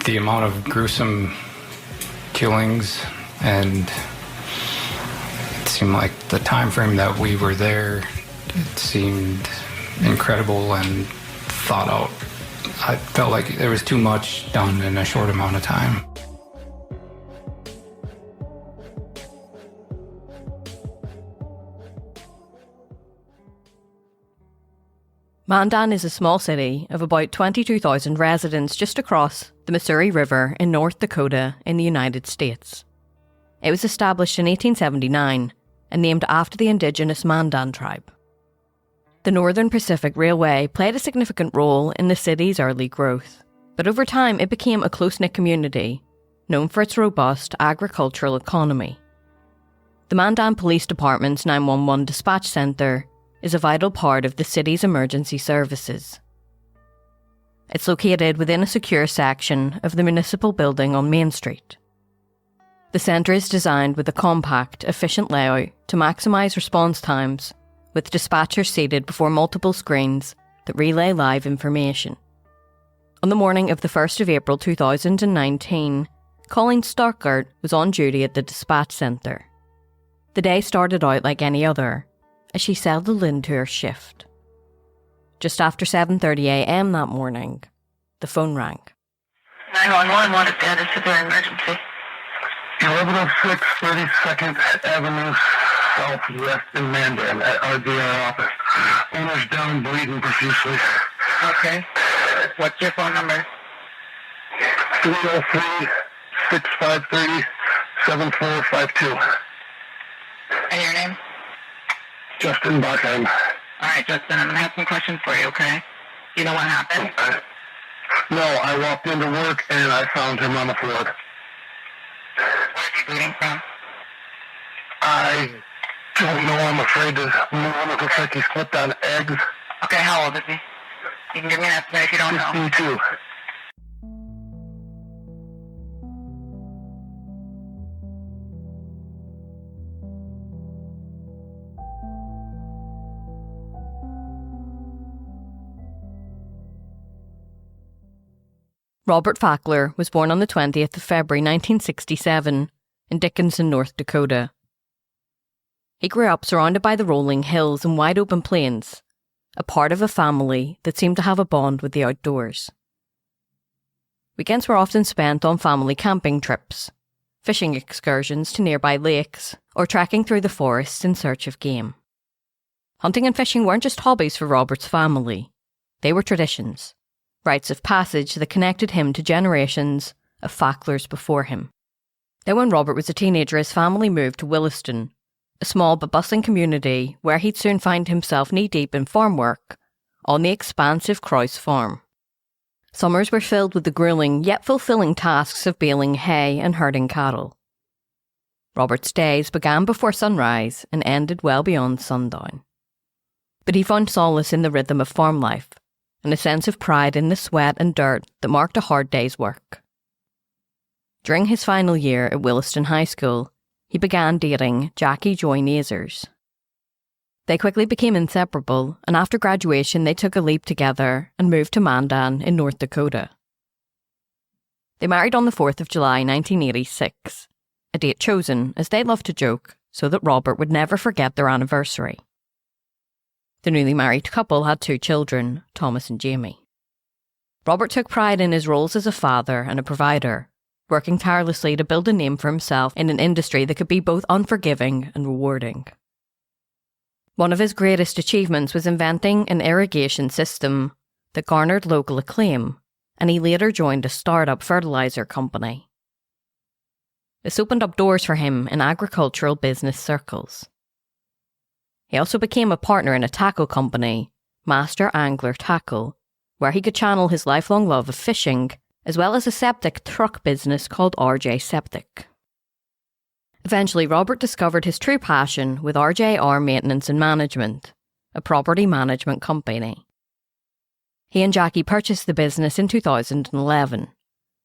The amount of gruesome killings, and it seemed like the time frame that we were there, it seemed incredible and thought out. I felt like there was too much done in a short amount of time. Mandan is a small city of about 22,000 residents just across the Missouri River in North Dakota in the United States. It was established in 1879 and named after the indigenous Mandan tribe. The Northern Pacific Railway played a significant role in the city's early growth, but over time it became a close-knit community known for its robust agricultural economy. The Mandan Police Department's 911 dispatch centre is a vital part of the city's emergency services. It's located within a secure section of the municipal building on Main Street. The centre is designed with a compact, efficient layout to maximise response times, with dispatchers seated before multiple screens that relay live information. On the morning of the 1st of April 2019, Colleen Starkert was on duty at the dispatch centre. The day started out like any other, as she settled into her shift. Just after 7:30 a.m. that morning, the phone rang. 911, what is that? Is there an emergency? 1106 32nd Avenue Southwest in Mandan at our DR office. Owner's down bleeding profusely. Okay. What's your phone number? 303 6530 7452. And your name? Justin Bachheim. Alright, Justin, I'm going to have some questions for you, okay? You know what happened? No, I walked into work and I found him on the floor. Where's he bleeding from? I don't know. I'm afraid to move. It looks like he slipped on eggs. Okay, how old is he? You can give me an estimate if you don't know. 52. Robert Fackler was born on the 20th of February 1967 in Dickinson, North Dakota. He grew up surrounded by the rolling hills and wide open plains, a part of a family that seemed to have a bond with the outdoors. Weekends were often spent on family camping trips, fishing excursions to nearby lakes, or trekking through the forests in search of game. Hunting and fishing weren't just hobbies for Robert's family, they were traditions. Rites of passage that connected him to generations of Facklers before him. Then when Robert was a teenager, his family moved to Williston, a small but bustling community where he'd soon find himself knee-deep in farm work on the expansive Krause farm. Summers were filled with the grueling yet fulfilling tasks of baling hay and herding cattle. Robert's days began before sunrise and ended well beyond sundown. But he found solace in the rhythm of farm life, and a sense of pride in the sweat and dirt that marked a hard day's work. During his final year at Williston High School, he began dating Jackie Joy Nazers. They quickly became inseparable, and after graduation they took a leap together and moved to Mandan in North Dakota. They married on the 4th of July 1986, a date chosen, as they loved to joke, so that Robert would never forget their anniversary. The newly married couple had 2 children, Thomas and Jamie. Robert took pride in his roles as a father and a provider, working tirelessly to build a name for himself in an industry that could be both unforgiving and rewarding. One of his greatest achievements was inventing an irrigation system that garnered local acclaim, and he later joined a startup fertilizer company. This opened up doors for him in agricultural business circles. He also became a partner in a tackle company, Master Angler Tackle, where he could channel his lifelong love of fishing, as well as a septic truck business called RJ Septic. Eventually, Robert discovered his true passion with RJR Maintenance and Management, a property management company. He and Jackie purchased the business in 2011.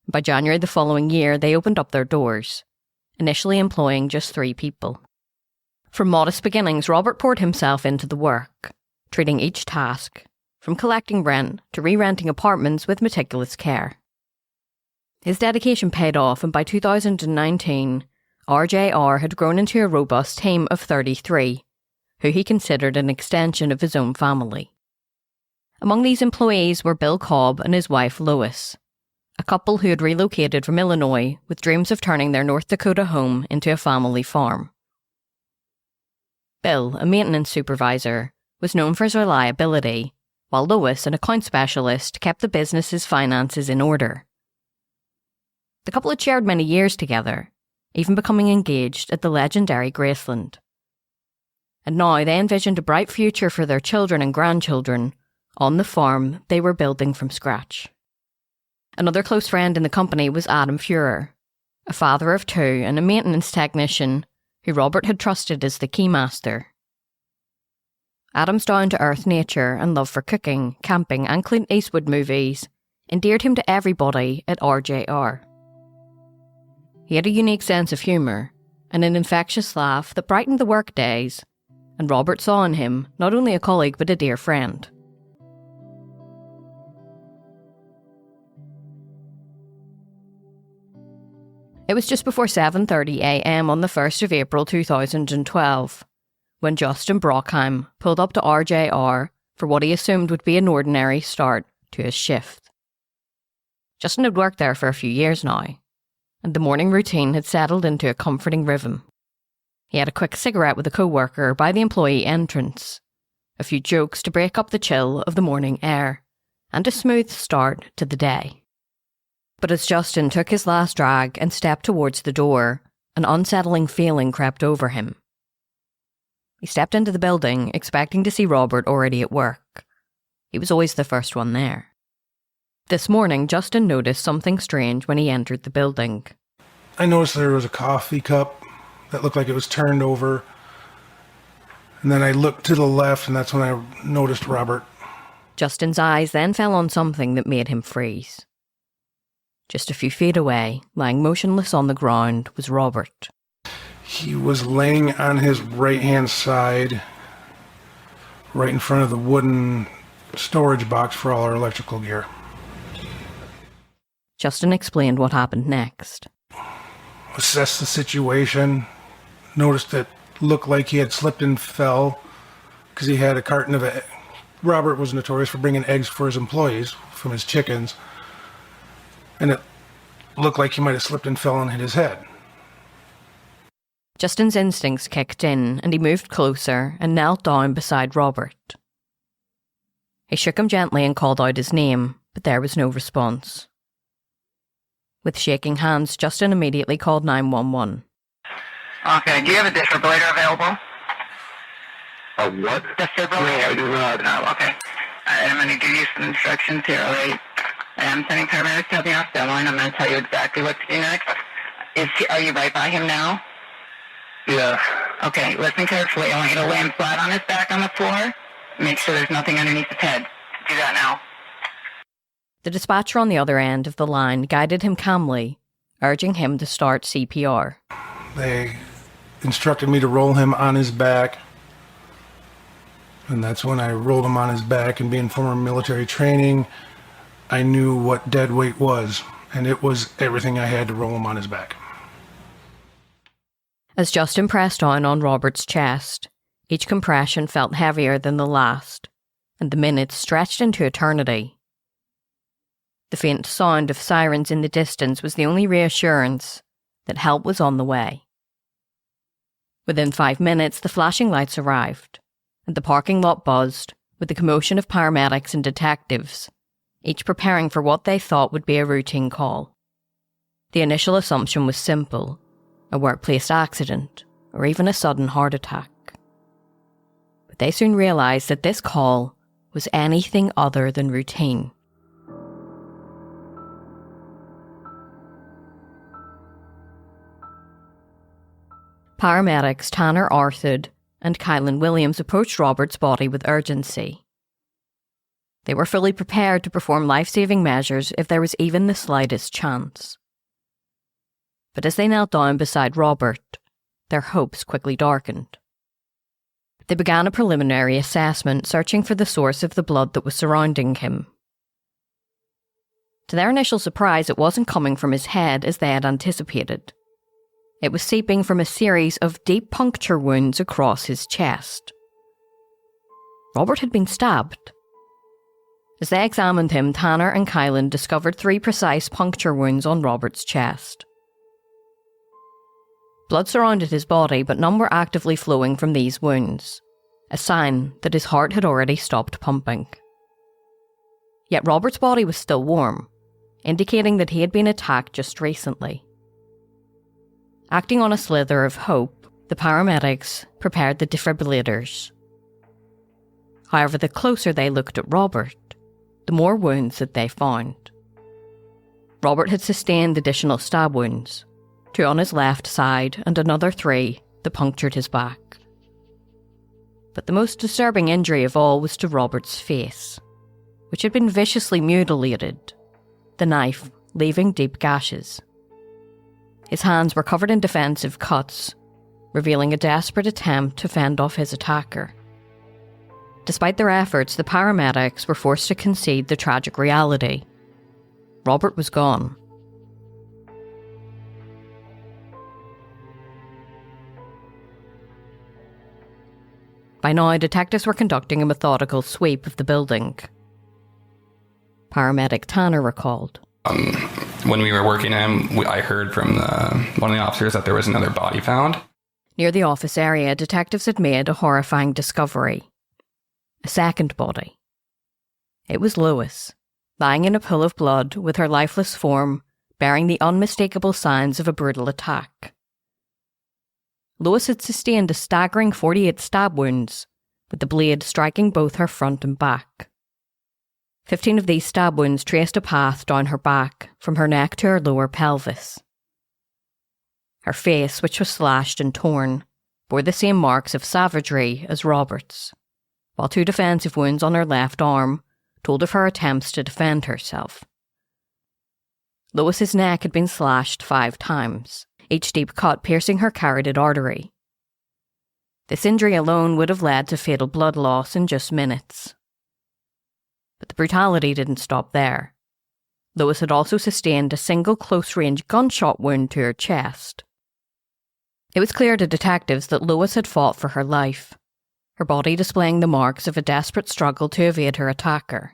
By January the following year, they opened up their doors, initially employing just 3 people. From modest beginnings, Robert poured himself into the work, treating each task, from collecting rent to re-renting apartments with meticulous care. His dedication paid off, and by 2019, RJR had grown into a robust team of 33, who he considered an extension of his own family. Among these employees were Bill Cobb and his wife Lois, a couple who had relocated from Illinois with dreams of turning their North Dakota home into a family farm. Bill, a maintenance supervisor, was known for his reliability, while Lois, an account specialist, kept the business's finances in order. The couple had shared many years together, even becoming engaged at the legendary Graceland. And now they envisioned a bright future for their children and grandchildren on the farm they were building from scratch. Another close friend in the company was Adam Fuhrer, a father of two and a maintenance technician who Robert had trusted as the keymaster. Adam's down-to-earth nature and love for cooking, camping and Clint Eastwood movies endeared him to everybody at RJR. He had a unique sense of humour and an infectious laugh that brightened the work days, and Robert saw in him not only a colleague but a dear friend. It was just before 7:30 a.m. on the 1st of April 2012 when Justin Brockheim pulled up to RJR for what he assumed would be an ordinary start to his shift. Justin had worked there for a few years now, and the morning routine had settled into a comforting rhythm. He had a quick cigarette with a co-worker by the employee entrance, a few jokes to break up the chill of the morning air, and a smooth start to the day. But as Justin took his last drag and stepped towards the door, an unsettling feeling crept over him. He stepped into the building, expecting to see Robert already at work. He was always the first one there. This morning, Justin noticed something strange when he entered the building. I noticed there was a coffee cup that looked like it was turned over. And then I looked to the left, and that's when I noticed Robert. Justin's eyes then fell on something that made him freeze. Just a few feet away, lying motionless on the ground, was Robert. He was laying on his right-hand side, right in front of the wooden storage box for all our electrical gear. Justin explained what happened next. Assessed the situation, noticed it looked like he had slipped and fell because he had a carton of eggs. Robert was notorious for bringing eggs for his employees from his chickens, and it looked like he might have slipped and fell and hit his head. Justin's instincts kicked in, and he moved closer and knelt down beside Robert. He shook him gently and called out his name, but there was no response. With shaking hands, Justin immediately called 911. Okay, do you have a defibrillator available? A what? Defibrillator? No, I do not. No, okay. Alright, I'm going to give you some instructions here, alright? I'm sending paramedics to help you off that line. I'm going to tell you exactly what to do next. Are you right by him now? Yeah. Okay, listen carefully. I want you to lay him flat on his back on the floor. Make sure there's nothing underneath his head. Do that now. The dispatcher on the other end of the line guided him calmly, urging him to start CPR. They instructed me to roll him on his back, and that's when I rolled him on his back. And being former military training, I knew what dead weight was, and it was everything I had to roll him on his back. As Justin pressed down on Robert's chest, each compression felt heavier than the last, and the minutes stretched into eternity. The faint sound of sirens in the distance was the only reassurance that help was on the way. Within 5 minutes, the flashing lights arrived, and the parking lot buzzed with the commotion of paramedics and detectives, each preparing for what they thought would be a routine call. The initial assumption was simple: a workplace accident, or even a sudden heart attack. But they soon realised that this call was anything other than routine. Paramedics Tanner Arthud and Kylan Williams approached Robert's body with urgency. They were fully prepared to perform life-saving measures if there was even the slightest chance. But as they knelt down beside Robert, their hopes quickly darkened. They began a preliminary assessment, searching for the source of the blood that was surrounding him. To their initial surprise, it wasn't coming from his head as they had anticipated. It was seeping from a series of deep puncture wounds across his chest. Robert had been stabbed. As they examined him, Tanner and Kylan discovered 3 precise puncture wounds on Robert's chest. Blood surrounded his body, but none were actively flowing from these wounds, a sign that his heart had already stopped pumping. Yet Robert's body was still warm, indicating that he had been attacked just recently. Acting on a slither of hope, the paramedics prepared the defibrillators. However, the closer they looked at Robert, the more wounds that they found. Robert had sustained additional stab wounds, 2 on his left side and another 3 that punctured his back. But the most disturbing injury of all was to Robert's face, which had been viciously mutilated, the knife leaving deep gashes. His hands were covered in defensive cuts, revealing a desperate attempt to fend off his attacker. Despite their efforts, the paramedics were forced to concede the tragic reality. Robert was gone. By now, detectives were conducting a methodical sweep of the building. Paramedic Tanner recalled. When we were working him, I heard from one of the officers that there was another body found. Near the office area, detectives had made a horrifying discovery. A second body. It was Lois, lying in a pool of blood with her lifeless form bearing the unmistakable signs of a brutal attack. Lois had sustained a staggering 48 stab wounds, with the blade striking both her front and back. 15 of these stab wounds traced a path down her back from her neck to her lower pelvis. Her face, which was slashed and torn, bore the same marks of savagery as Robert's, while 2 defensive wounds on her left arm told of her attempts to defend herself. Lois's neck had been slashed 5 times, each deep cut piercing her carotid artery. This injury alone would have led to fatal blood loss in just minutes. But the brutality didn't stop there. Lois had also sustained a single close-range gunshot wound to her chest. It was clear to detectives that Lois had fought for her life, her body displaying the marks of a desperate struggle to evade her attacker.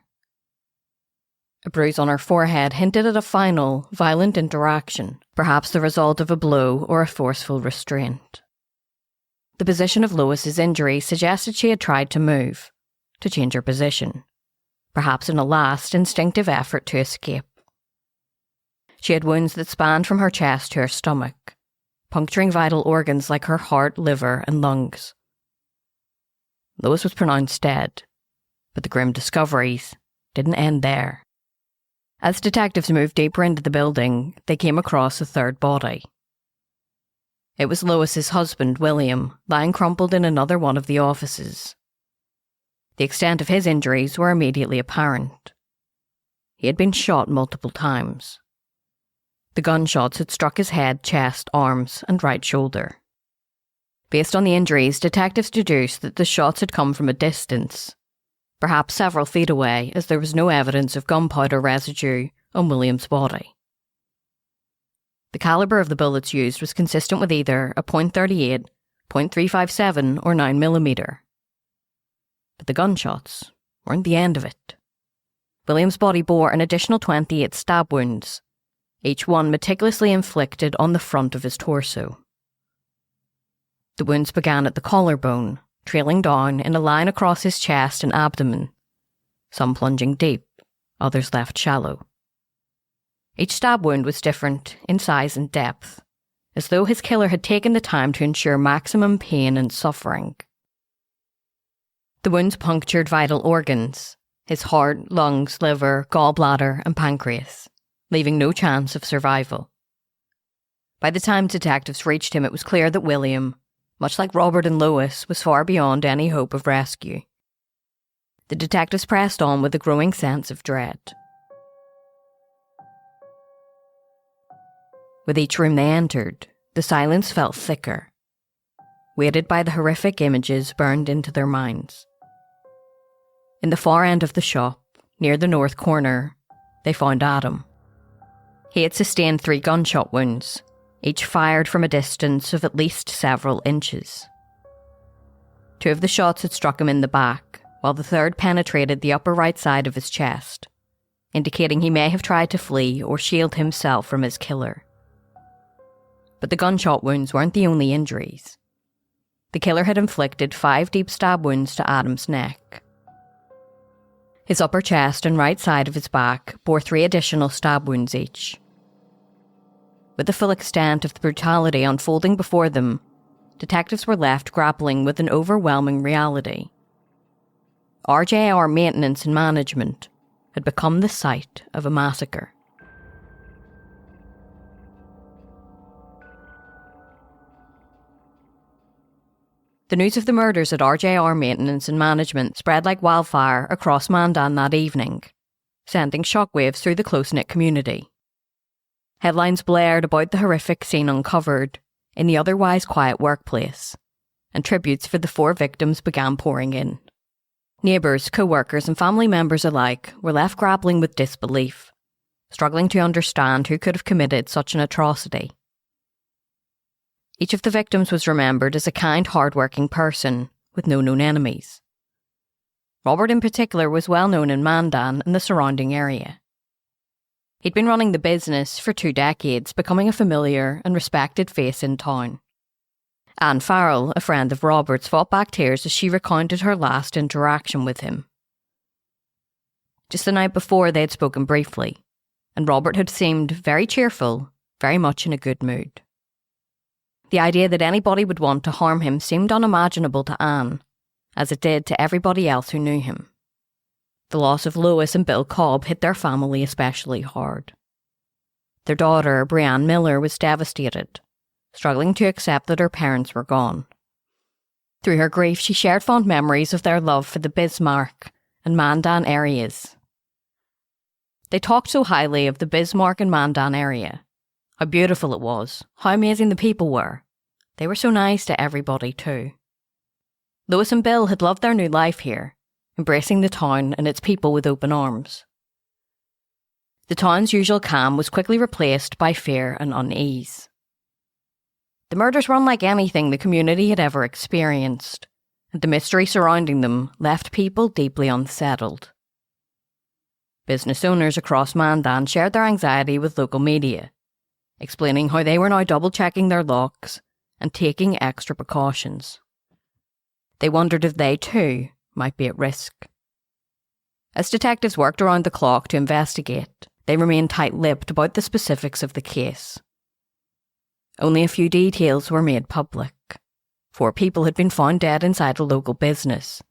A bruise on her forehead hinted at a final, violent interaction, perhaps the result of a blow or a forceful restraint. The position of Lois's injury suggested she had tried to move, to change her position, perhaps in a last instinctive effort to escape. She had wounds that spanned from her chest to her stomach, puncturing vital organs like her heart, liver, and lungs. Lois was pronounced dead, but the grim discoveries didn't end there. As detectives moved deeper into the building, they came across a third body. It was Lois's husband, William, lying crumpled in another one of the offices. The extent of his injuries were immediately apparent. He had been shot multiple times. The gunshots had struck his head, chest, arms, and right shoulder. Based on the injuries, detectives deduced that the shots had come from a distance, perhaps several feet away, as there was no evidence of gunpowder residue on William's body. The caliber of the bullets used was consistent with either a .38, .357 or 9mm. But the gunshots weren't the end of it. William's body bore an additional 28 stab wounds, each one meticulously inflicted on the front of his torso. The wounds began at the collarbone, trailing down in a line across his chest and abdomen, some plunging deep, others left shallow. Each stab wound was different in size and depth, as though his killer had taken the time to ensure maximum pain and suffering. The wounds punctured vital organs, his heart, lungs, liver, gallbladder, and pancreas, leaving no chance of survival. By the time detectives reached him, it was clear that William, much like Robert and Lois, was far beyond any hope of rescue. The detectives pressed on with a growing sense of dread. With each room they entered, the silence felt thicker, weighted by the horrific images burned into their minds. In the far end of the shop, near the north corner, they found Adam. He had sustained 3 gunshot wounds, each fired from a distance of at least several inches. 2 of the shots had struck him in the back, while the third penetrated the upper right side of his chest, indicating he may have tried to flee or shield himself from his killer. But the gunshot wounds weren't the only injuries. The killer had inflicted 5 deep stab wounds to Adam's neck. His upper chest and right side of his back bore 3 additional stab wounds each. With the full extent of the brutality unfolding before them, detectives were left grappling with an overwhelming reality. RJR Maintenance and Management had become the site of a massacre. The news of the murders at RJR Maintenance and Management spread like wildfire across Mandan that evening, sending shockwaves through the close-knit community. Headlines blared about the horrific scene uncovered in the otherwise quiet workplace, and tributes for the 4 victims began pouring in. Neighbours, co-workers and family members alike were left grappling with disbelief, struggling to understand who could have committed such an atrocity. Each of the victims was remembered as a kind, hard-working person with no known enemies. Robert in particular was well known in Mandan and the surrounding area. He'd been running the business for 2 decades, becoming a familiar and respected face in town. Anne Farrell, a friend of Robert's, fought back tears as she recounted her last interaction with him. Just the night before, they had spoken briefly, and Robert had seemed very cheerful, very much in a good mood. The idea that anybody would want to harm him seemed unimaginable to Anne, as it did to everybody else who knew him. The loss of Lois and Bill Cobb hit their family especially hard. Their daughter, Brianne Miller, was devastated, struggling to accept that her parents were gone. Through her grief, she shared fond memories of their love for the Bismarck and Mandan areas. They talked so highly of the Bismarck and Mandan area, how beautiful it was, how amazing the people were. They were so nice to everybody too. Lois and Bill had loved their new life here, embracing the town and its people with open arms. The town's usual calm was quickly replaced by fear and unease. The murders were unlike anything the community had ever experienced, and the mystery surrounding them left people deeply unsettled. Business owners across Mandan shared their anxiety with local media, explaining how they were now double-checking their locks and taking extra precautions. They wondered if they too might be at risk. As detectives worked around the clock to investigate, they remained tight-lipped about the specifics of the case. Only a few details were made public. 4 people had been found dead inside a local business,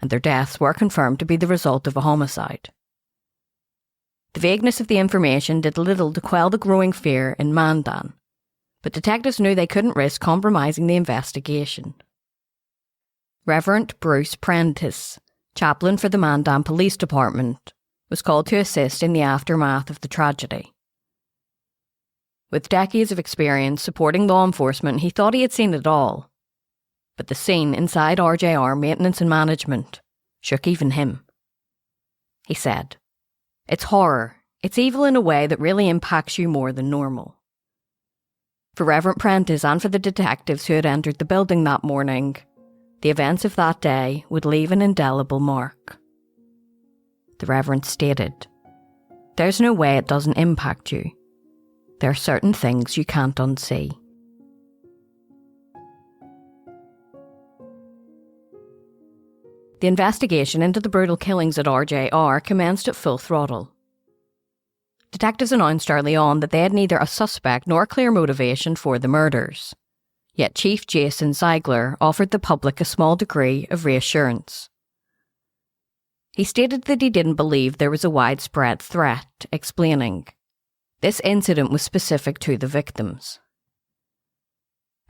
and their deaths were confirmed to be the result of a homicide. The vagueness of the information did little to quell the growing fear in Mandan, but detectives knew they couldn't risk compromising the investigation. Reverend Bruce Prentice, chaplain for the Mandan Police Department, was called to assist in the aftermath of the tragedy. With decades of experience supporting law enforcement, he thought he had seen it all. But the scene inside RJR Maintenance and Management shook even him. He said, "It's horror. It's evil in a way that really impacts you more than normal." For Reverend Prentice and for the detectives who had entered the building that morning, the events of that day would leave an indelible mark. The Reverend stated, "There's no way it doesn't impact you. There are certain things you can't unsee." The investigation into the brutal killings at RJR commenced at full throttle. Detectives announced early on that they had neither a suspect nor a clear motivation for the murders. Yet Chief Jason Ziegler offered the public a small degree of reassurance. He stated that he didn't believe there was a widespread threat, explaining, "This incident was specific to the victims."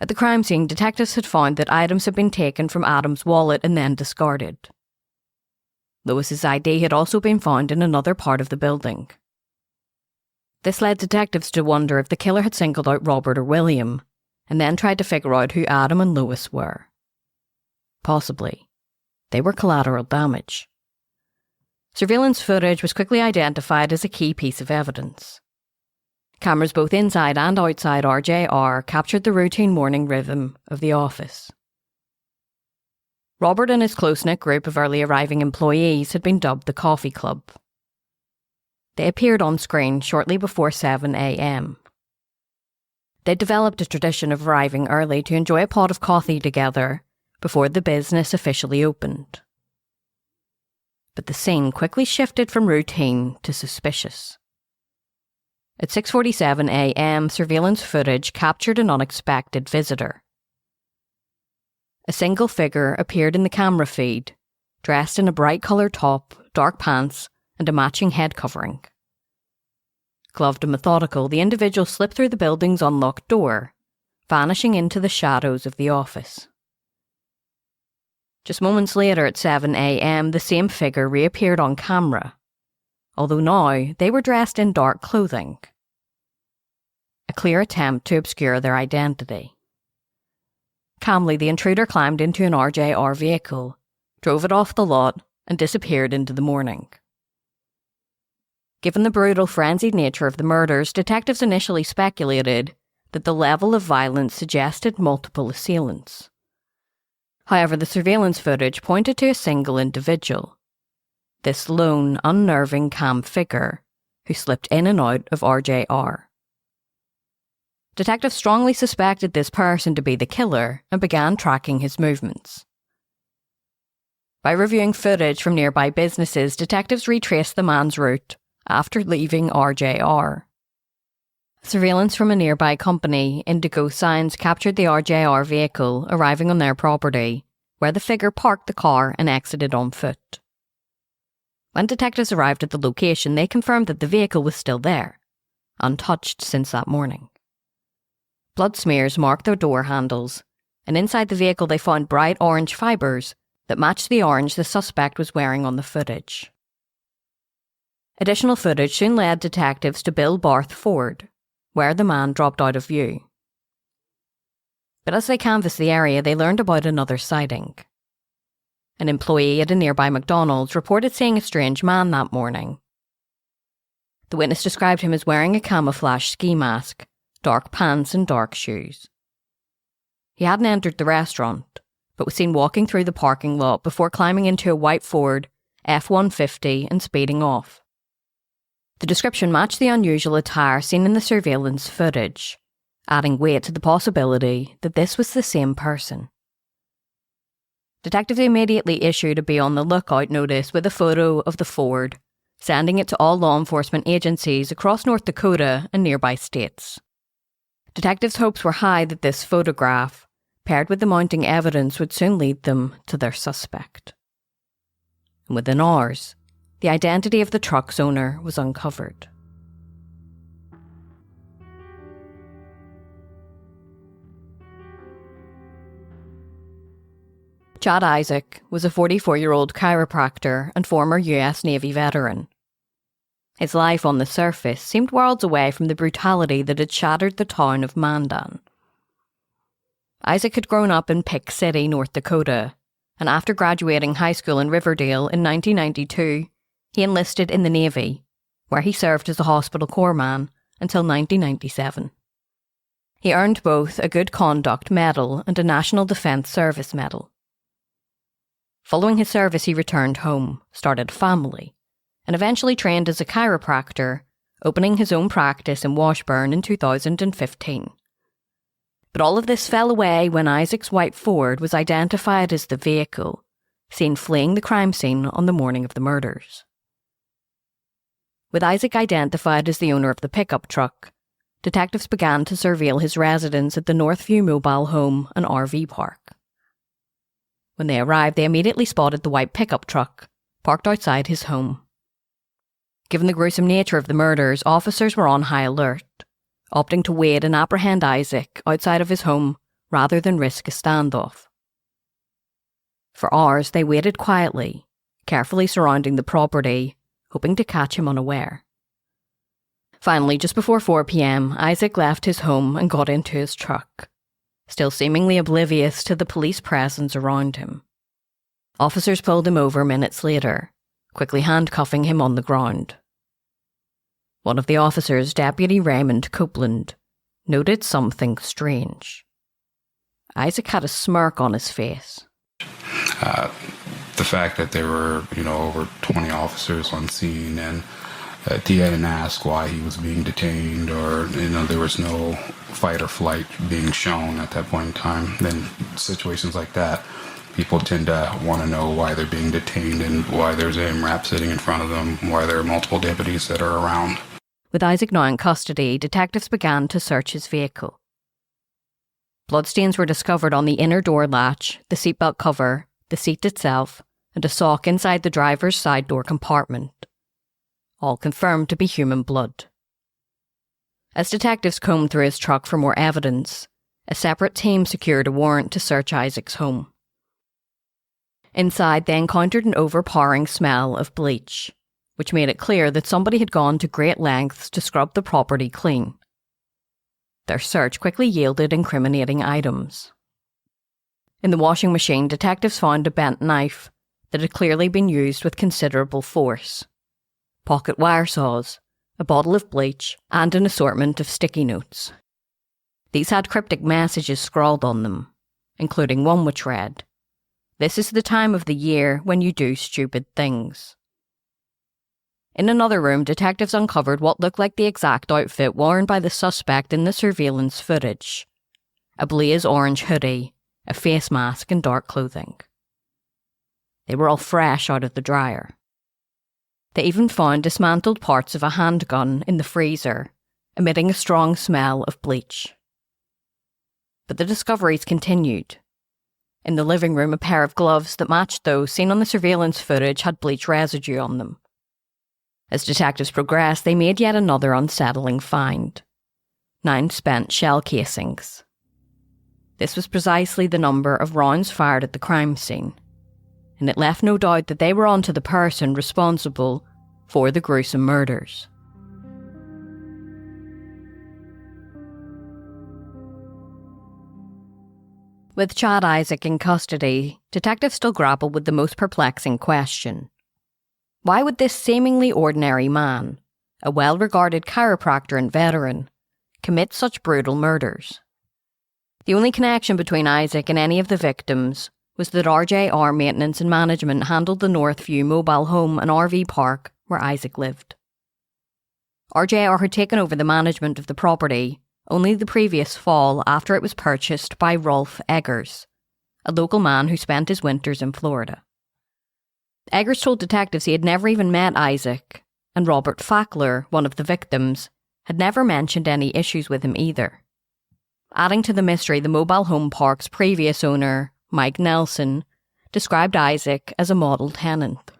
At the crime scene, detectives had found that items had been taken from Adam's wallet and then discarded. Lois's ID had also been found in another part of the building. This led detectives to wonder if the killer had singled out Robert or William, and then tried to figure out who Adam and Lois were. Possibly. They were collateral damage. Surveillance footage was quickly identified as a key piece of evidence. Cameras both inside and outside RJR captured the routine morning rhythm of the office. Robert and his close-knit group of early arriving employees had been dubbed the Coffee Club. They appeared on screen shortly before 7 a.m. They developed a tradition of arriving early to enjoy a pot of coffee together before the business officially opened. But the scene quickly shifted from routine to suspicious. At 6:47 a.m., surveillance footage captured an unexpected visitor. A single figure appeared in the camera feed, dressed in a bright-coloured top, dark pants, and a matching head covering. Gloved and methodical, the individual slipped through the building's unlocked door, vanishing into the shadows of the office. Just moments later at 7 a.m, the same figure reappeared on camera, although now they were dressed in dark clothing. A clear attempt to obscure their identity. Calmly, the intruder climbed into an RJR vehicle, drove it off the lot, and disappeared into the morning. Given the brutal, frenzied nature of the murders, detectives initially speculated that the level of violence suggested multiple assailants. However, the surveillance footage pointed to a single individual, this lone, unnerving, calm figure who slipped in and out of RJR. Detectives strongly suspected this person to be the killer and began tracking his movements. By reviewing footage from nearby businesses, detectives retraced the man's route after leaving RJR. Surveillance from a nearby company, Indigo Signs, captured the RJR vehicle arriving on their property, where the figure parked the car and exited on foot. When detectives arrived at the location, they confirmed that the vehicle was still there, untouched since that morning. Blood smears marked their door handles, and inside the vehicle they found bright orange fibres that matched the orange the suspect was wearing on the footage. Additional footage soon led detectives to Bill Barth Ford, where the man dropped out of view. But as they canvassed the area, they learned about another sighting. An employee at a nearby McDonald's reported seeing a strange man that morning. The witness described him as wearing a camouflage ski mask, dark pants and dark shoes. He hadn't entered the restaurant, but was seen walking through the parking lot before climbing into a white Ford F-150 and speeding off. The description matched the unusual attire seen in the surveillance footage, adding weight to the possibility that this was the same person. Detectives immediately issued a be on the lookout notice with a photo of the Ford, sending it to all law enforcement agencies across North Dakota and nearby states. Detectives' hopes were high that this photograph, paired with the mounting evidence, would soon lead them to their suspect. And within hours, the identity of the truck's owner was uncovered. Chad Isaak was a 44-year-old chiropractor and former US Navy veteran. His life on the surface seemed worlds away from the brutality that had shattered the town of Mandan. Isaak had grown up in Pick City, North Dakota, and after graduating high school in Riverdale in 1992, he enlisted in the Navy, where he served as a hospital corpsman until 1997. He earned both a Good Conduct Medal and a National Defence Service Medal. Following his service, he returned home, started a family, and eventually trained as a chiropractor, opening his own practice in Washburn in 2015. But all of this fell away when Isaac's white Ford was identified as the vehicle seen fleeing the crime scene on the morning of the murders. With Isaak identified as the owner of the pickup truck, detectives began to surveil his residence at the Northview Mobile Home and RV Park. When they arrived, they immediately spotted the white pickup truck parked outside his home. Given the gruesome nature of the murders, officers were on high alert, opting to wait and apprehend Isaak outside of his home rather than risk a standoff. For hours, they waited quietly, carefully surrounding the property, hoping to catch him unaware. Finally, just before 4 p.m, Isaak left his home and got into his truck, still seemingly oblivious to the police presence around him. Officers pulled him over minutes later, quickly handcuffing him on the ground. One of the officers, Deputy Raymond Copeland, noted something strange. Isaac had a smirk on his face. The fact that there were, over 20 officers on scene, and he didn't ask why he was being detained, or, there was no fight or flight being shown at that point in time. Then situations like that, people tend to want to know why they're being detained and why there's a MRAP sitting in front of them, why there are multiple deputies that are around. With Isaac now in custody, detectives began to search his vehicle. Bloodstains were discovered on the inner door latch, the seatbelt cover, the seat itself, and a sock inside the driver's side door compartment. All confirmed to be human blood. As detectives combed through his truck for more evidence, a separate team secured a warrant to search Isaac's home. Inside, they encountered an overpowering smell of bleach, which made it clear that somebody had gone to great lengths to scrub the property clean. Their search quickly yielded incriminating items. In the washing machine, detectives found a bent knife that had clearly been used with considerable force, pocket wire saws, a bottle of bleach, and an assortment of sticky notes. These had cryptic messages scrawled on them, including one which read, "This is the time of the year when you do stupid things." In another room, detectives uncovered what looked like the exact outfit worn by the suspect in the surveillance footage: a blaze orange hoodie, a face mask, and dark clothing. They were all fresh out of the dryer. They even found dismantled parts of a handgun in the freezer, emitting a strong smell of bleach. But the discoveries continued. In the living room, a pair of gloves that matched those seen on the surveillance footage had bleach residue on them. As detectives progressed, they made yet another unsettling find: 9 spent shell casings. This was precisely the number of rounds fired at the crime scene, and it left no doubt that they were onto the person responsible for the gruesome murders. With Chad Isaak in custody, detectives still grappled with the most perplexing question. Why would this seemingly ordinary man, a well-regarded chiropractor and veteran, commit such brutal murders? The only connection between Isaac and any of the victims was that RJR Maintenance and Management handled the Northview mobile home and RV park where Isaac lived. RJR had taken over the management of the property only the previous fall after it was purchased by Rolf Eggers, a local man who spent his winters in Florida. Eggers told detectives he had never even met Isaac, and Robert Fackler, one of the victims, had never mentioned any issues with him either. Adding to the mystery, the mobile home park's previous owner, Mike Nelson, described Isaac as a model tenant.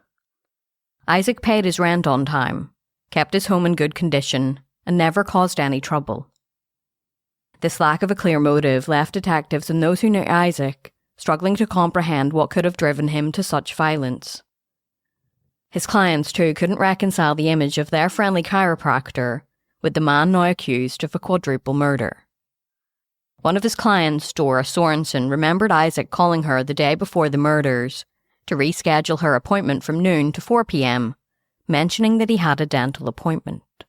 Isaac paid his rent on time, kept his home in good condition, and never caused any trouble. This lack of a clear motive left detectives and those who knew Isaac struggling to comprehend what could have driven him to such violence. His clients, too, couldn't reconcile the image of their friendly chiropractor with the man now accused of a quadruple murder. One of his clients, Dora Sorensen, remembered Isaac calling her the day before the murders to reschedule her appointment from noon to 4 p.m, mentioning that he had a dental appointment.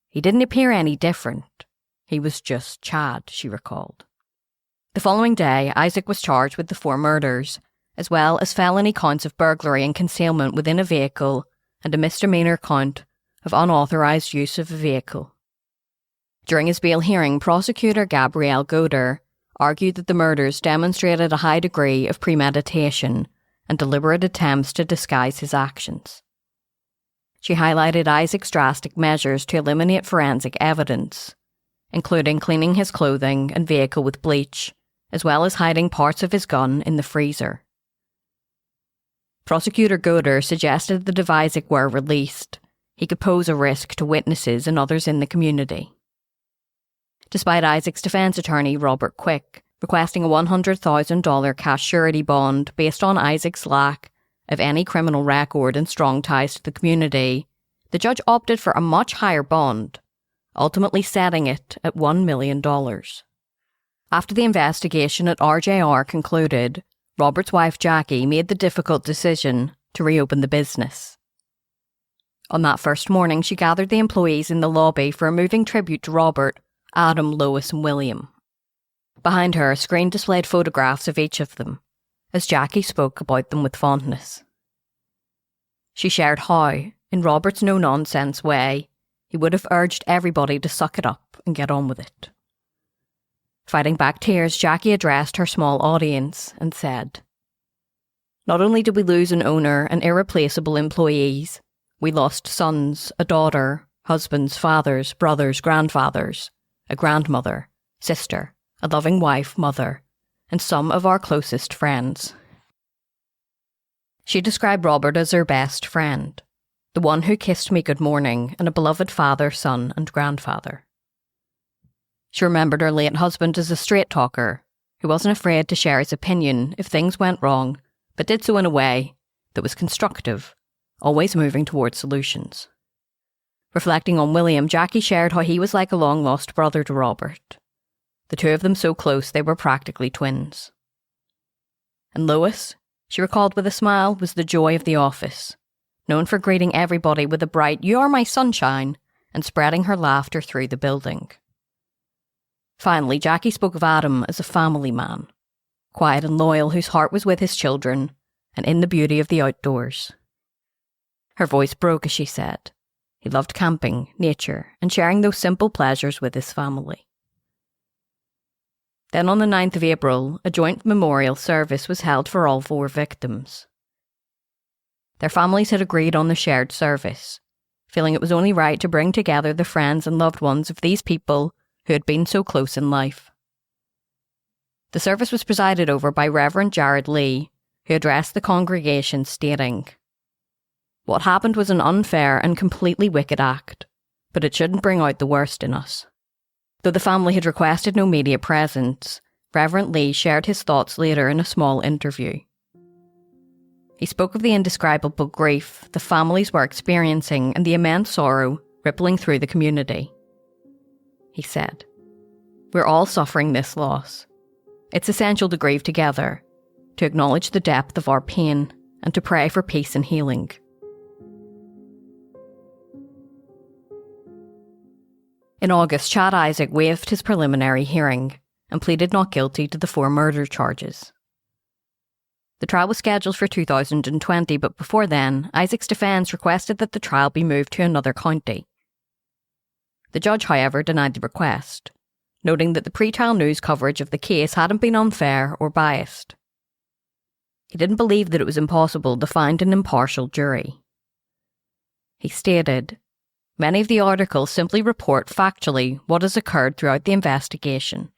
He didn't appear any different. He was just Chad, she recalled. The following day, Isaac was charged with the 4 murders, as well as felony counts of burglary and concealment within a vehicle and a misdemeanor count of unauthorised use of a vehicle. During his bail hearing, prosecutor Gabrielle Goder argued that the murders demonstrated a high degree of premeditation and deliberate attempts to disguise his actions. She highlighted Isaac's drastic measures to eliminate forensic evidence, including cleaning his clothing and vehicle with bleach, as well as hiding parts of his gun in the freezer. Prosecutor Goder suggested that if Isaac were released, he could pose a risk to witnesses and others in the community. Despite Isaac's defense attorney, Robert Quick, requesting a $100,000 cash surety bond based on Isaac's lack of any criminal record and strong ties to the community, the judge opted for a much higher bond, ultimately setting it at $1 million. After the investigation at RJR concluded, Robert's wife Jackie made the difficult decision to reopen the business. On that first morning, she gathered the employees in the lobby for a moving tribute to Robert, Adam, Lois and William. Behind her, a screen displayed photographs of each of them, as Jackie spoke about them with fondness. She shared how, in Robert's no-nonsense way, he would have urged everybody to suck it up and get on with it. Fighting back tears, Jackie addressed her small audience and said, "Not only did we lose an owner and irreplaceable employees, we lost sons, a daughter, husbands, fathers, brothers, grandfathers, a grandmother, sister, a loving wife, mother, and some of our closest friends." She described Robert as her best friend, the one who kissed me good morning, and a beloved father, son, and grandfather. She remembered her late husband as a straight talker, who wasn't afraid to share his opinion if things went wrong, but did so in a way that was constructive, always moving towards solutions. Reflecting on William, Jackie shared how he was like a long-lost brother to Robert. The two of them so close they were practically twins. And Lois, she recalled with a smile, was the joy of the office, known for greeting everybody with a bright "You are my sunshine" and spreading her laughter through the building. Finally, Jackie spoke of Adam as a family man, quiet and loyal, whose heart was with his children and in the beauty of the outdoors. Her voice broke as she said, he loved camping, nature, and sharing those simple pleasures with his family. Then on the 9th of April, a joint memorial service was held for all 4 victims. Their families had agreed on the shared service, feeling it was only right to bring together the friends and loved ones of these people who had been so close in life. The service was presided over by Reverend Jared Lee, who addressed the congregation stating, "What happened was an unfair and completely wicked act, but it shouldn't bring out the worst in us." Though the family had requested no media presence, Reverend Lee shared his thoughts later in a small interview. He spoke of the indescribable grief the families were experiencing and the immense sorrow rippling through the community. He said, "We're all suffering this loss. It's essential to grieve together, to acknowledge the depth of our pain, and to pray for peace and healing." In August, Chad Isaak waived his preliminary hearing and pleaded not guilty to the 4 murder charges. The trial was scheduled for 2020, but before then, Isaac's defence requested that the trial be moved to another county. The judge, however, denied the request, noting that the pre-trial news coverage of the case hadn't been unfair or biased. He didn't believe that it was impossible to find an impartial jury. He stated, "Many of the articles simply report factually what has occurred throughout the investigation."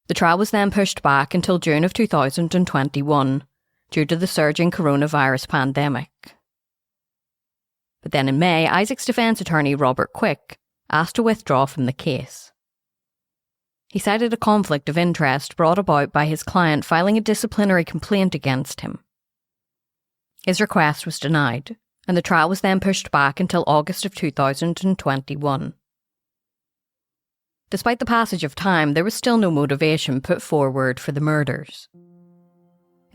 The trial was then pushed back until June of 2021 due to the surging coronavirus pandemic. But then in May, Isaac's defence attorney Robert Quick asked to withdraw from the case. He cited a conflict of interest brought about by his client filing a disciplinary complaint against him. His request was denied, and the trial was then pushed back until August of 2021. Despite the passage of time, there was still no motivation put forward for the murders.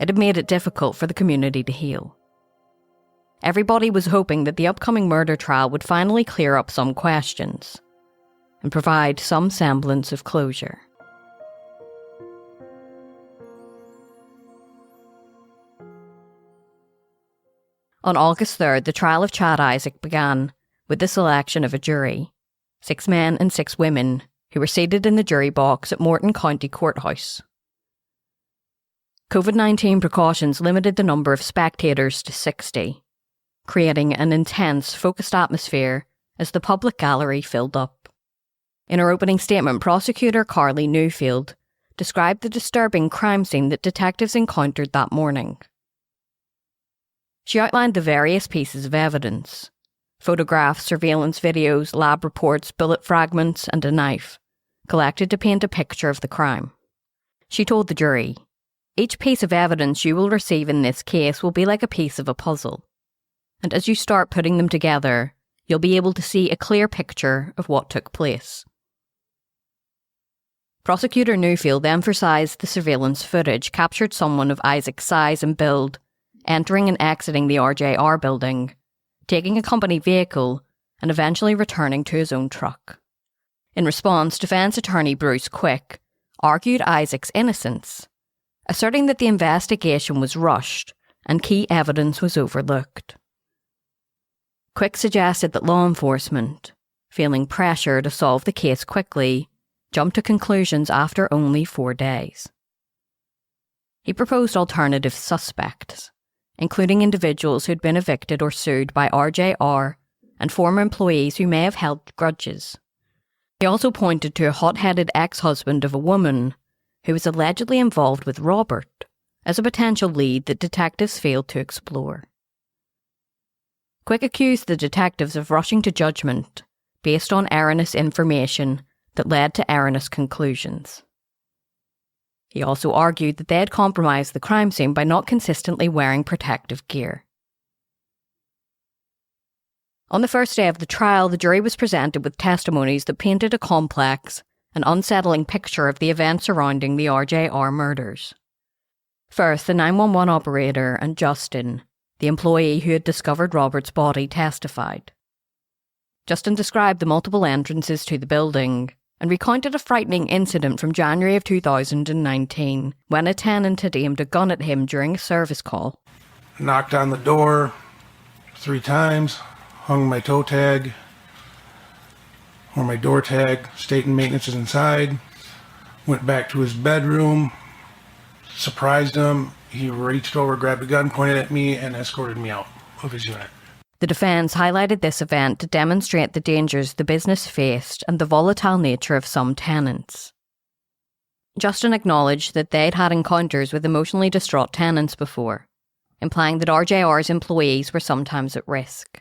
It had made it difficult for the community to heal. Everybody was hoping that the upcoming murder trial would finally clear up some questions and provide some semblance of closure. On August 3rd, the trial of Chad Isaak began with the selection of a jury, 6 men and 6 women, who were seated in the jury box at Morton County Courthouse. COVID-19 precautions limited the number of spectators to 60, creating an intense, focused atmosphere as the public gallery filled up. In her opening statement, prosecutor Carly Newfield described the disturbing crime scene that detectives encountered that morning. She outlined the various pieces of evidence: photographs, surveillance videos, lab reports, bullet fragments, and a knife, collected to paint a picture of the crime. She told the jury, "Each piece of evidence you will receive in this case will be like a piece of a puzzle. And as you start putting them together, you'll be able to see a clear picture of what took place." Prosecutor Newfield emphasised the surveillance footage captured someone of Isaac's size and build, entering and exiting the RJR building, taking a company vehicle, and eventually returning to his own truck. In response, defence attorney Bruce Quick argued Isaac's innocence, asserting that the investigation was rushed and key evidence was overlooked. Quick suggested that law enforcement, feeling pressure to solve the case quickly, jumped to conclusions after only 4 days. He proposed alternative suspects, including individuals who'd been evicted or sued by RJR and former employees who may have held grudges. He also pointed to a hot-headed ex-husband of a woman who was allegedly involved with Robert as a potential lead that detectives failed to explore. Quick accused the detectives of rushing to judgment based on erroneous information that led to erroneous conclusions. He also argued that they had compromised the crime scene by not consistently wearing protective gear. On the first day of the trial, the jury was presented with testimonies that painted a complex and unsettling picture of the events surrounding the RJR murders. First, the 911 operator and Justin, the employee who had discovered Robert's body, testified. Justin described the multiple entrances to the building and recounted a frightening incident from January of 2019 when a tenant had aimed a gun at him during a service call. Knocked on the door 3 times, hung my toe tag or my door tag stating maintenance is inside, went back to his bedroom, surprised him. He reached over, grabbed a gun, pointed at me, and escorted me out of his unit. The defence highlighted this event to demonstrate the dangers the business faced and the volatile nature of some tenants. Justin acknowledged that they'd had encounters with emotionally distraught tenants before, implying that RJR's employees were sometimes at risk.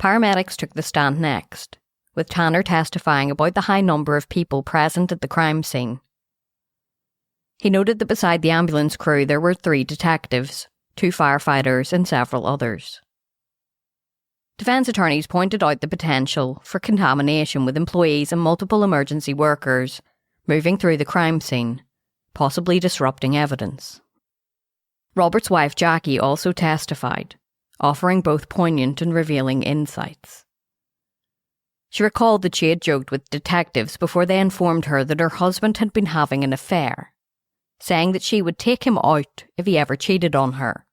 Paramedics took the stand next, with Tanner testifying about the high number of people present at the crime scene. He noted that beside the ambulance crew there were 3 detectives, 2 firefighters and several others. Defence attorneys pointed out the potential for contamination with employees and multiple emergency workers moving through the crime scene, possibly disrupting evidence. Robert's wife Jackie also testified, offering both poignant and revealing insights. She recalled that she had joked with detectives before they informed her that her husband had been having an affair, saying that she would take him out if he ever cheated on her.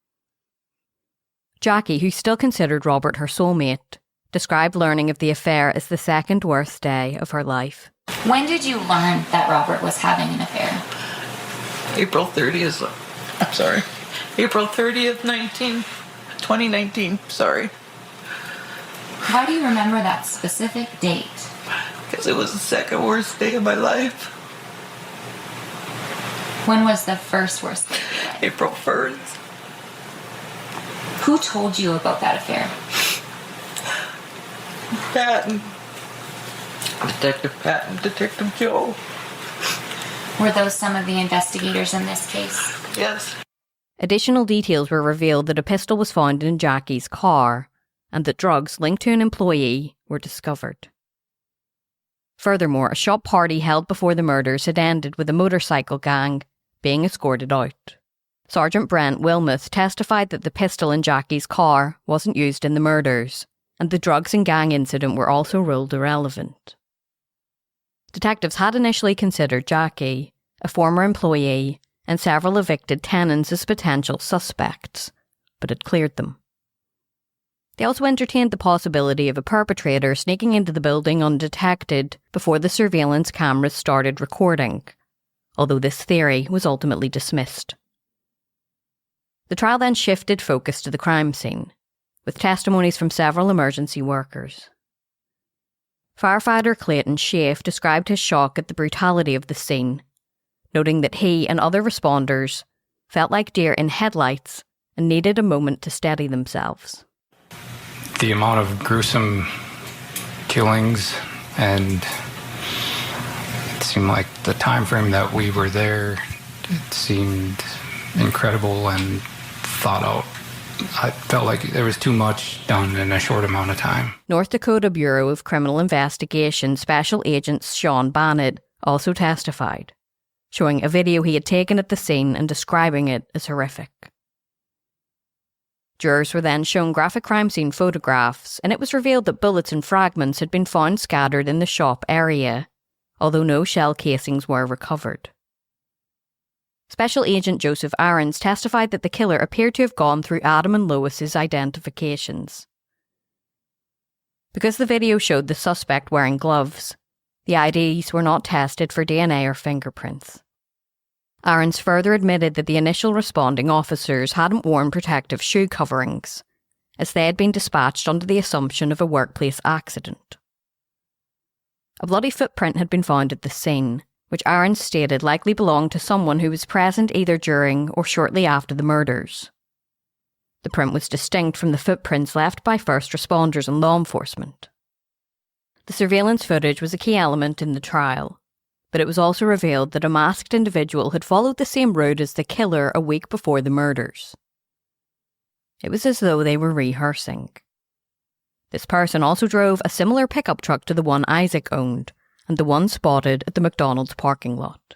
Jackie, who still considered Robert her soulmate, described learning of the affair as the second worst day of her life. When did you learn that Robert was having an affair? April 30th, April 30th, 2019, sorry. Why do you remember that specific date? Because it was the second worst day of my life. When was the first worst day of your life? April 1st. Who told you about that affair? Patton. Detective Patton, Detective Joe. Were those some of the investigators in this case? Yes. Additional details were revealed that a pistol was found in Jackie's car and that drugs linked to an employee were discovered. Furthermore, a shop party held before the murders had ended with a motorcycle gang being escorted out. Sergeant Brent Wilmoth testified that the pistol in Jackie's car wasn't used in the murders, and the drugs and gang incident were also ruled irrelevant. Detectives had initially considered Jackie, a former employee, and several evicted tenants as potential suspects, but had cleared them. They also entertained the possibility of a perpetrator sneaking into the building undetected before the surveillance cameras started recording, although this theory was ultimately dismissed. The trial then shifted focus to the crime scene, with testimonies from several emergency workers. Firefighter Clayton Schaaf described his shock at the brutality of the scene, noting that he and other responders felt like deer in headlights and needed a moment to steady themselves. The amount of gruesome killings, and it seemed like the time frame that we were there, it seemed incredible and thought out. I felt like there was too much done in a short amount of time. North Dakota Bureau of Criminal Investigation Special Agent Sean Bannett also testified, showing a video he had taken at the scene and describing it as horrific. Jurors were then shown graphic crime scene photographs, and it was revealed that bullets and fragments had been found scattered in the shop area, although no shell casings were recovered. Special Agent Joseph Aarons testified that the killer appeared to have gone through Adam and Lois's identifications. Because the video showed the suspect wearing gloves, the IDs were not tested for DNA or fingerprints. Aarons further admitted that the initial responding officers hadn't worn protective shoe coverings, as they had been dispatched under the assumption of a workplace accident. A bloody footprint had been found at the scene, which Aarons stated likely belonged to someone who was present either during or shortly after the murders. The print was distinct from the footprints left by first responders and law enforcement. The surveillance footage was a key element in the trial, but it was also revealed that a masked individual had followed the same route as the killer a week before the murders. It was as though they were rehearsing. This person also drove a similar pickup truck to the one Isaac owned, and the one spotted at the McDonald's parking lot.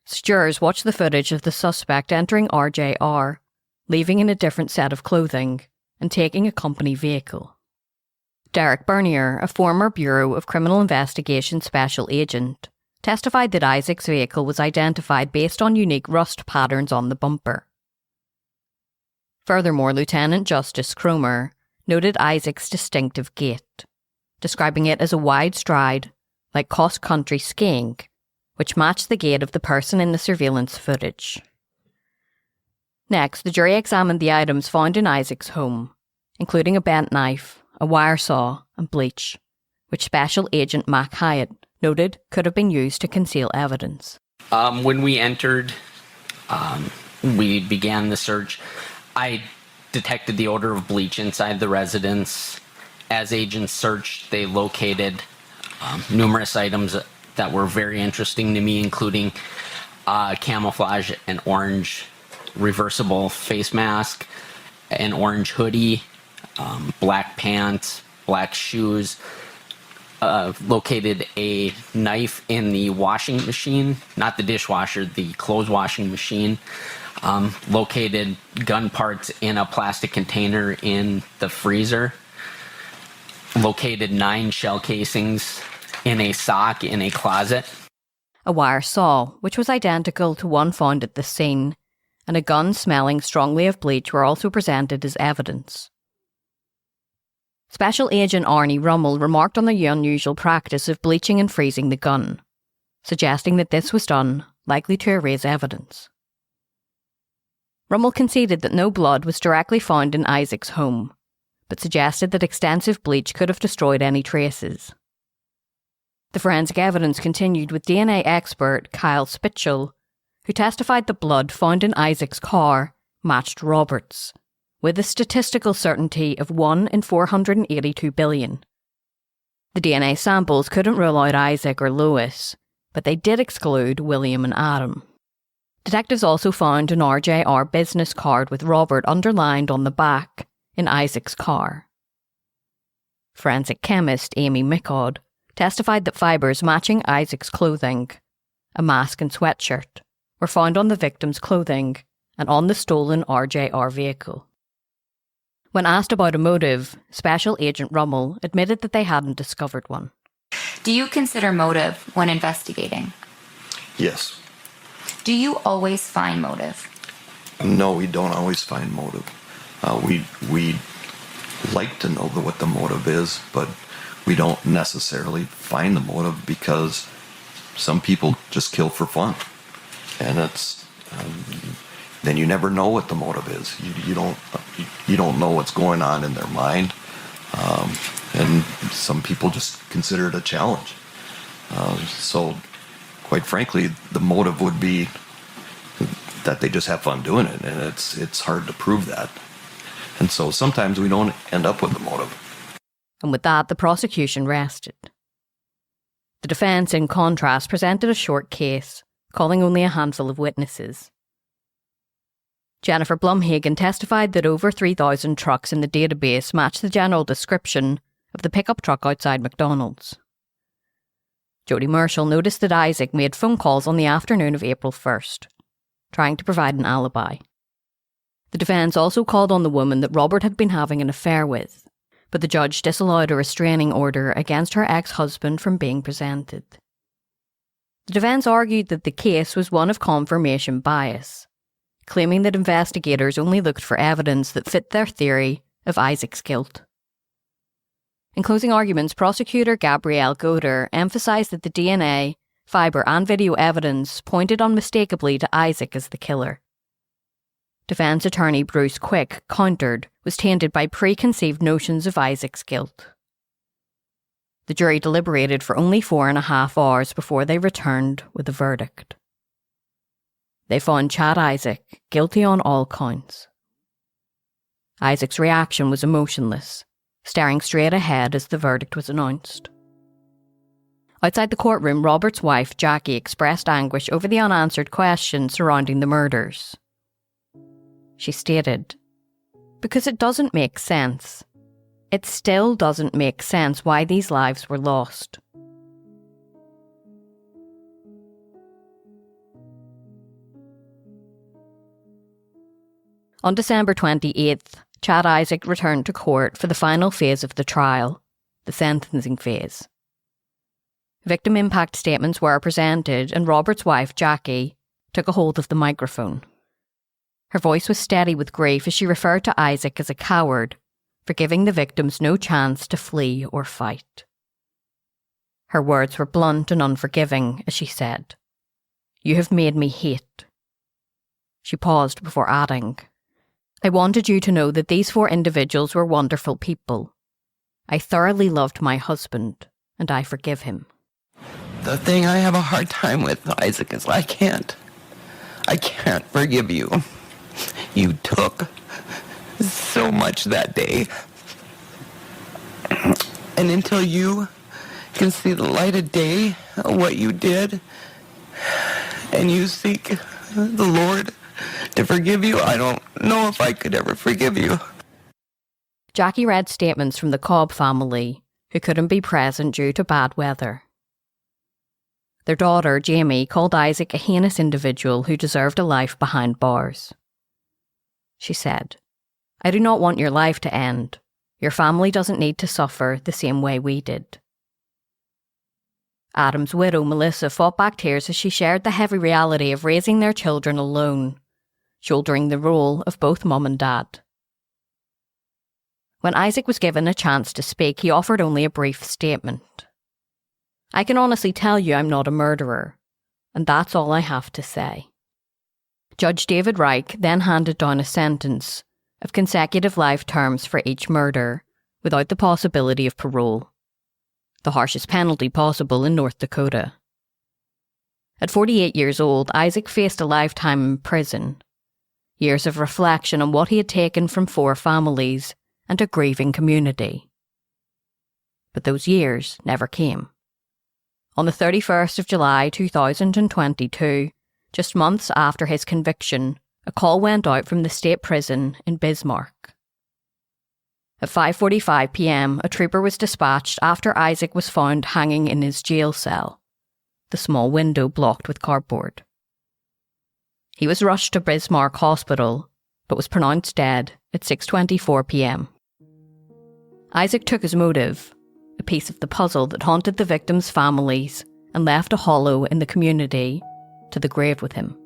Jurors watched the footage of the suspect entering RJR, leaving in a different set of clothing, and taking a company vehicle. Derek Bernier, a former Bureau of Criminal Investigation special agent, testified that Isaac's vehicle was identified based on unique rust patterns on the bumper. Furthermore, Lieutenant Justice Cromer noted Isaac's distinctive gait, describing it as a wide stride, like cross-country skiing, which matched the gait of the person in the surveillance footage. Next, the jury examined the items found in Isaac's home, including a bent knife, a wire saw, and bleach, which Special Agent Mac Hyatt noted could have been used to conceal evidence. When we entered, we began the search. I detected the odor of bleach inside the residence. As agents searched, they located numerous items that were very interesting to me, including camouflage, an orange reversible face mask, an orange hoodie, black pants, black shoes, located a knife in the washing machine, not the dishwasher, the clothes washing machine, located gun parts in a plastic container in the freezer, located 9 shell casings in a sock in a closet. A wire saw, which was identical to one found at the scene, and a gun smelling strongly of bleach were also presented as evidence. Special Agent Arnie Rummel remarked on the unusual practice of bleaching and freezing the gun, suggesting that this was done likely to erase evidence. Rummel conceded that no blood was directly found in Isaac's home, but suggested that extensive bleach could have destroyed any traces. The forensic evidence continued with DNA expert Kyle Spitchell, who testified that blood found in Isaac's car matched Robert's, with a statistical certainty of 1 in 482 billion. The DNA samples couldn't rule out Isaac or Lois, but they did exclude William and Adam. Detectives also found an RJR business card with Robert underlined on the back in Isaac's car. Forensic chemist Amy Mickod testified that fibres matching Isaac's clothing, a mask and sweatshirt, were found on the victim's clothing and on the stolen RJR vehicle. When asked about a motive, Special Agent Rummel admitted that they hadn't discovered one. Do you consider motive when investigating? Yes. Do you always find motive? No, we don't always find motive. We like to know what the motive is, but we don't necessarily find the motive because some people just kill for fun. And it's then you never know what the motive is. You don't know what's going on in their mind, and some people just consider it a challenge. So, quite frankly, the motive would be that they just have fun doing it, and it's hard to prove that. And so sometimes we don't end up with the motive. And with that, the prosecution rested. The defence, in contrast, presented a short case, calling only a handful of witnesses. Jennifer Blumhagen testified that over 3,000 trucks in the database matched the general description of the pickup truck outside McDonald's. Jody Marshall noticed that Isaac made phone calls on the afternoon of April 1st, trying to provide an alibi. The defence also called on the woman that Robert had been having an affair with, but the judge disallowed a restraining order against her ex-husband from being presented. The defence argued that the case was one of confirmation bias, claiming that investigators only looked for evidence that fit their theory of Isaac's guilt. In closing arguments, prosecutor Gabrielle Goder emphasised that the DNA, fibre and video evidence pointed unmistakably to Isaac as the killer. Defence attorney Bruce Quick countered was tainted by preconceived notions of Isaac's guilt. The jury deliberated for only 4.5 hours before they returned with a verdict. They found Chad Isaak guilty on all counts. Isaac's reaction was emotionless, staring straight ahead as the verdict was announced. Outside the courtroom, Robert's wife, Jackie, expressed anguish over the unanswered questions surrounding the murders. She stated, "Because it doesn't make sense. It still doesn't make sense why these lives were lost." On December 28th, Chad Isaak returned to court for the final phase of the trial, the sentencing phase. Victim impact statements were presented and Robert's wife, Jackie, took a hold of the microphone. Her voice was steady with grief as she referred to Isaac as a coward for giving the victims no chance to flee or fight. Her words were blunt and unforgiving as she said, "You have made me hate." She paused before adding, "I wanted you to know that these 4 individuals were wonderful people. I thoroughly loved my husband, and I forgive him." The thing I have a hard time with, Isaac, is I can't forgive you. You took so much that day. And until you can see the light of day, what you did, and you seek the Lord to forgive you, I don't know if I could ever forgive you. Jackie read statements from the Cobb family, who couldn't be present due to bad weather. Their daughter, Jamie, called Isaac a heinous individual who deserved a life behind bars. She said, "I do not want your life to end. Your family doesn't need to suffer the same way we did." Adam's widow, Melissa, fought back tears as she shared the heavy reality of raising their children alone, shouldering the role of both mum and dad. When Isaac was given a chance to speak, he offered only a brief statement. "I can honestly tell you I'm not a murderer, and that's all I have to say." Judge David Reich then handed down a sentence of consecutive life terms for each murder, without the possibility of parole, the harshest penalty possible in North Dakota. At 48 years old, Isaac faced a lifetime in prison, years of reflection on what he had taken from 4 families and a grieving community. But those years never came. On the 31st of July 2022, just months after his conviction, a call went out from the state prison in Bismarck. At 5:45 p.m, a trooper was dispatched after Isaac was found hanging in his jail cell, the small window blocked with cardboard. He was rushed to Bismarck Hospital, but was pronounced dead at 6:24 p.m. Isaac took his motive, a piece of the puzzle that haunted the victims' families and left a hollow in the community, to the grave with him.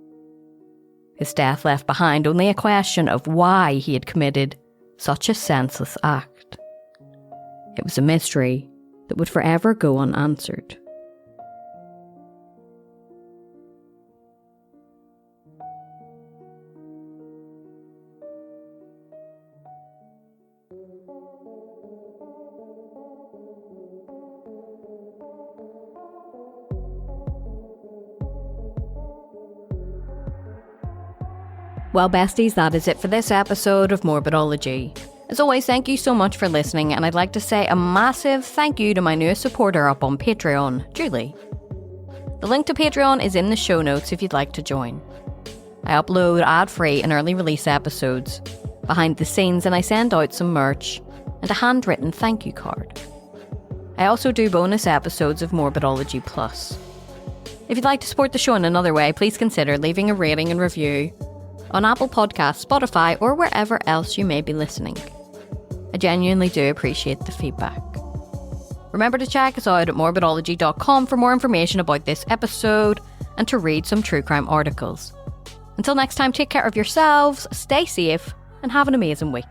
His death left behind only a question of why he had committed such a senseless act. It was a mystery that would forever go unanswered. Well, besties, that is it for this episode of Morbidology. As always, thank you so much for listening, and I'd like to say a massive thank you to my newest supporter up on Patreon, Julie. The link to Patreon is in the show notes if you'd like to join. I upload ad-free and early release episodes, behind the scenes, and I send out some merch and a handwritten thank you card. I also do bonus episodes of Morbidology Plus. If you'd like to support the show in another way, please consider leaving a rating and review on Apple Podcasts, Spotify, or wherever else you may be listening. I genuinely do appreciate the feedback. Remember to check us out at morbidology.com for more information about this episode and to read some true crime articles. Until next time, take care of yourselves, stay safe, and have an amazing week.